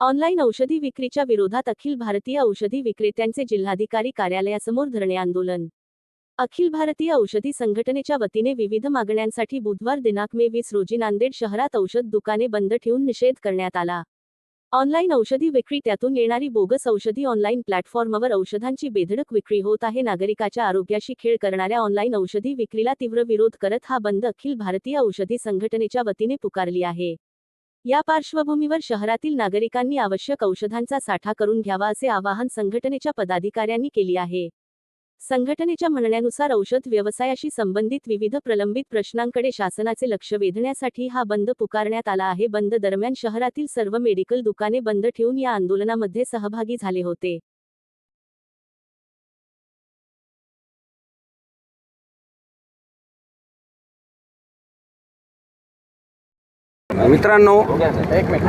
Online औषधी विक्रीच्या विरोधात अखिल भारतीय औषधी विक्रेत्यांचे जिल्हाधिकारी कार्यालयासमोर धरणे आंदोलन। अखिल भारतीय औषधी संघटनेच्या वतीने विविध मागण्यांसाठी बुधवार दिनांक मे 20 रोजी नांदेड शहरात औषध दुकाने बंद ठेवून निषेध करण्यात आला। ऑनलाईन औषधी विक्री, त्यातून येणारी बोगस औषधी, ऑनलाईन प्लॅटफॉर्मवर औषधांची बेधडक विक्री होत आहे। नागरिकाच्या आरोग्याशी खेळ करणाऱ्या ऑनलाईन औषधी विक्रीला तीव्र विरोध करत हा बंद अखिल भारतीय औषधी संघटनेच्या वतीने पुकारली आहे। या पार्श्वभूमीवर शहरातील नागरिकांनी आवश्यक औषधांचा साठा करून घ्यावा असे आवाहन संघटनेच्या पदाधिकाऱ्यांनी केले आहे। संघटनेच्या म्हणण्यानुसार औषध व्यवसायाशी संबंधित विविध प्रलंबित प्रश्नांकडे शासनाचे लक्ष वेधण्यासाठी हा बंद पुकारण्यात आला आहे। बंद दरम्यान शहरातील सर्व मेडिकल दुकाने बंद ठेवून या आंदोलनामध्ये सहभागी झाले होते। मित्रांनो,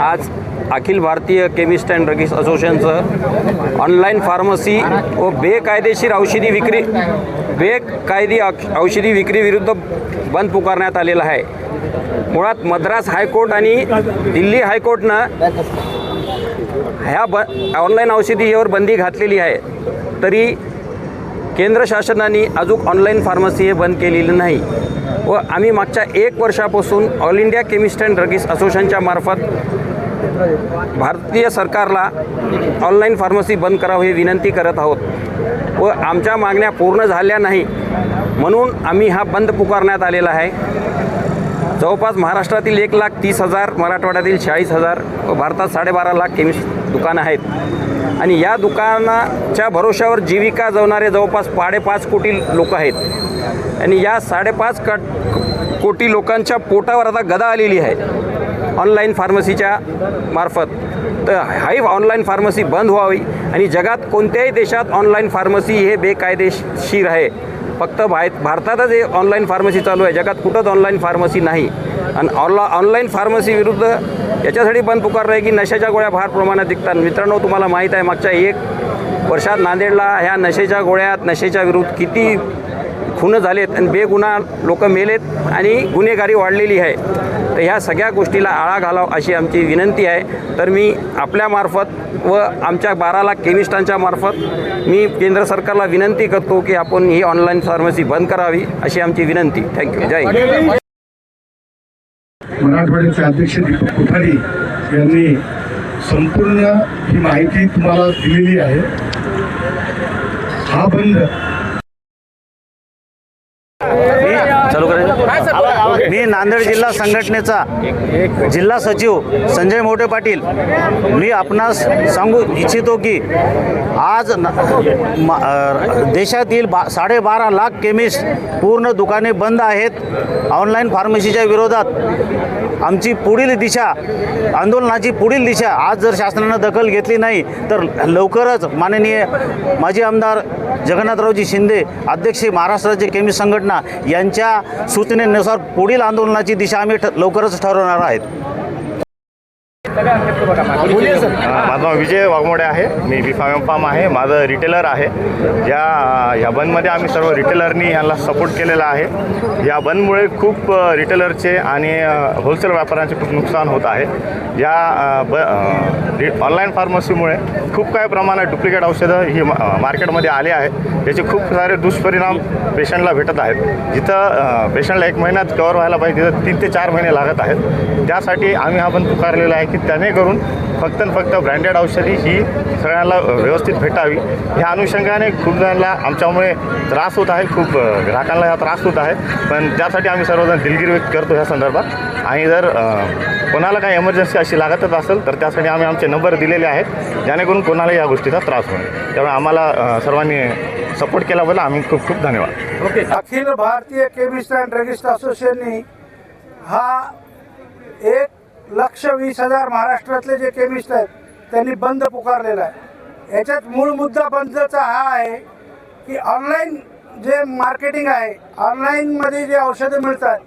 आज अखिल भारतीय केमिस्ट अँड ड्रगिस्ट असोसिएशनचं ऑनलाईन फार्मसी व बेकायदेशीर औषधी विक्री विरुद्ध बंद पुकारण्यात आलेला आहे। मुळात मद्रास हायकोर्ट आणि दिल्ली हायकोर्टनं ह्या ऑनलाईन औषधीवर बंदी घातलेली आहे, तरी केंद्र शासनाने अजून ऑनलाईन फार्मसी हे बंद केलेली नाही व आम्ही मागच्या 1 वर्षापासून all India chemist and druggist असोसिएशनच्या मार्फत भारतीय सरकारला ऑनलाईन फार्मसी बंद करावी ही विनंती करत आहोत व आमच्या मागण्या पूर्ण झाल्या नाही म्हणून आम्ही हा बंद पुकारण्यात आलेला आहे। जवळपास महाराष्ट्रातील 1,30,000, मराठवाड्यातील 40,000 व भारतात 12.5 लाख केमिस्ट दुकानं आहेत आणि या दुकानाच्या भरोश्यावर जीविका जगणारे जवळपास 5.5 कोटी लोक आहेत आणि या 5.5 कोटी लोकांच्या पोटावर आता गदा आलेली आहे ऑनलाईन फार्मसीच्या मार्फत। तर हाही ऑनलाईन फार्मसी बंद व्हावी आणि जगात कोणत्याही देशात ऑनलाईन फार्मसी हे बेकायदेशीर आहे। फक्त भारतातच हे ऑनलाईन फार्मसी चालू आहे, जगात कुठंच ऑनलाईन फार्मसी नाही। आणि ऑनलाईन फार्मसी विरुद्ध याच्यासाठी बंद पुकारलं आहे की नशेच्या गोळ्या फार प्रमाणात विकतात। मित्रांनो, तुम्हाला माहीत आहे मागच्या 1 वर्षात नांदेडला ह्या नशेच्या गोळ्यात नशेच्या विरुद्ध किती खून झालेत आणि बेगुन्हा लोक मेलेत आणि गुन्हेगारी वाढलेली आहे। तर ह्या सगळ्या गोष्टीला आळा घालावा अशी आमची विनंती आहे। तर मी आपल्यामार्फत व आमच्या 12 लाख केमिस्टांच्या मार्फत मी केंद्र सरकारला विनंती करतो की आपण ही ऑनलाईन फार्मसी बंद करावी अशी आमची विनंती। थँक्यू। जय हिंद। मराठवाड्याचे अध्यक्ष दीपक कोठारी यांनी संपूर्ण ही माहिती तुम्हाला दिलेली आहे। हा बंद मी नांदेड जिल्हा संघटनेचा जिल्हा सचिव संजय मोठे पाटील, मी आपणास सांगू इच्छितो की आज देशातील 12.5 लाख केमिस्ट पूर्ण दुकाने बंद आहेत। ऑनलाईन फार्मसीच्या विरोधात आमची पुढील दिशा, आंदोलनाची पुढील दिशा आज जर शासनानं दखल घेतली नाही तर लवकरच माननीय माजी आमदार जगन्नाथरावजी शिंदे, अध्यक्ष महाराष्ट्र राज्य केमिस्ट संघटना यांच्या सूचनेनुसार पुढील आंदोलनाची दिशा आम्ही लवकरच ठरवणार आहेत। माझं नाव विजय वाघमोडे आहे, मी B.Pharm आहे, माझं रिटेलर आहे। या बंदमध्ये आम्ही सर्व रिटेलरनी यांना सपोर्ट केलेला आहे। या बंदमुळे खूप रिटेलरचे आणि होलसेल व्यापाऱ्यांचे खूप नुकसान होत आहे। या ऑनलाईन फार्मसीमुळे खूप काही प्रमाणात डुप्लिकेट औषधं ही मार्केटमध्ये आले आहेत। त्याचे खूप सारे दुष्परिणाम पेशंटला भेटत आहेत। जिथं पेशंटला 1 महिन्यात कव्हर व्हायला पाहिजे तिथं 3 ते 4 महिने लागत आहेत। त्यासाठी आम्ही हा बंद पुकारलेला आहे की त्यानेकरून फक्त ब्रँडेड औषधी ही सगळ्यांना व्यवस्थित भेटावी। ह्या अनुषंगाने खूप जणांना आमच्यामुळे त्रास होत आहे, खूप ग्राहकांना हा त्रास होत आहे, पण त्यासाठी आम्ही सर्वजण दिलगिरी व्यक्त करतो ह्या संदर्भात। आणि जर कोणाला काही इमर्जन्सी अशी लागतच असेल तर त्यासाठी आम्ही आमचे नंबर दिलेले आहेत, जेणेकरून कोणाला या गोष्टीचा त्रास होईल। त्यामुळे आम्हाला सर्वांनी सपोर्ट केल्याबद्दल आम्ही खूप खूप धन्यवाद। ओके। अखिल भारतीय केमिस्ट अँड ड्रगिस्ट असोसिएशनने हा 1,20,000 महाराष्ट्रातले जे केमिस्ट आहेत त्यांनी बंद पुकारलेला आहे। याच्यात मूळ मुद्दा बंदचा हा आहे की ऑनलाईन जे मार्केटिंग आहे, ऑनलाईनमध्ये जे औषधं मिळतात,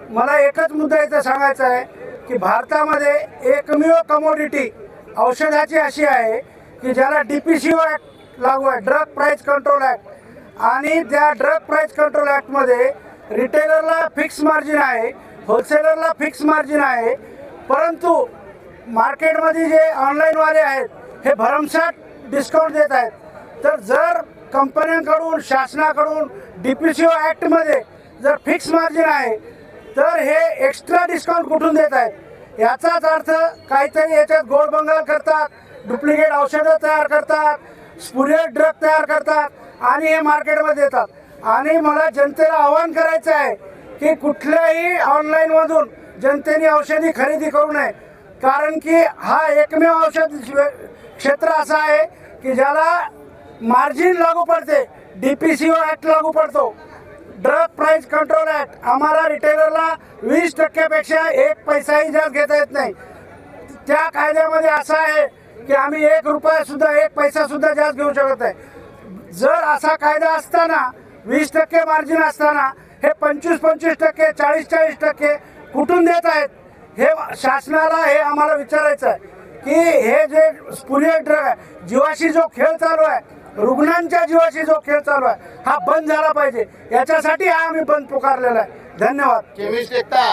मला एकच मुद्दा इथं सांगायचा आहे की भारतामध्ये एकमेव कमोडिटी औषधाची अशी आहे की ज्याला DPCO ॲक्ट लागू आहे, ड्रग प्राईस कंट्रोल ॲक्ट, आणि त्या ड्रग प्राईस कंट्रोल ॲक्टमध्ये रिटेलरला फिक्स मार्जिन आहे, होलसेलरला फिक्स मार्जिन आहे, परंतु मार्केटमध्ये जे ऑनलाईनवाले आहेत हे भरमसाठ डिस्काउंट देत आहेत. तर जर कंपन्यांकडून शासनाकडून DPCO ॲक्टमध्ये जर फिक्स मार्जिन आहे तर हे एक्स्ट्रा डिस्काउंट कुठून देत आहेत? याचाच अर्थ काहीतरी याच्यात गोडबंगाल करतात, डुप्लिकेट औषधं तयार करतात, स्पुरियस ड्रग तयार करतात आणि हे मार्केटमध्ये देतात. आणि मला जनतेला आवाहन करायचं आहे की कुठल्याही ऑनलाईनमधून जनतेने औषधी खरेदी करू नये. कारण की हा एकमेव औषध क्षेत्र असं आहे की ज्याला मार्जिन लागू पडते. DPCO ॲक्ट लागू पडतो, ड्रग प्राईस कंट्रोल ॲक्ट. आम्हाला रिटेलरला 20% 1 पैसाही जास्त घेता येत नाही. त्या कायद्यामध्ये असं आहे की आम्ही 1 रुपयासुद्धा 1 पैसासुद्धा जास्त घेऊ शकत नाही. जर असा कायदा असताना 20% मार्जिन असताना हे 25% 40% कुठून देत आहेत? हे शासनाला हे आम्हाला विचारायचं आहे की हे जे स्पुरियस ड्रग आहे, जीवाशी जो खेळ चालू आहे, रुग्णांच्या जीवाशी जो खेळ चालू आहे हा बंद झाला पाहिजे. याच्यासाठी हा आम्ही बंद पुकारलेला आहे. धन्यवाद. केमिस्ट एकता.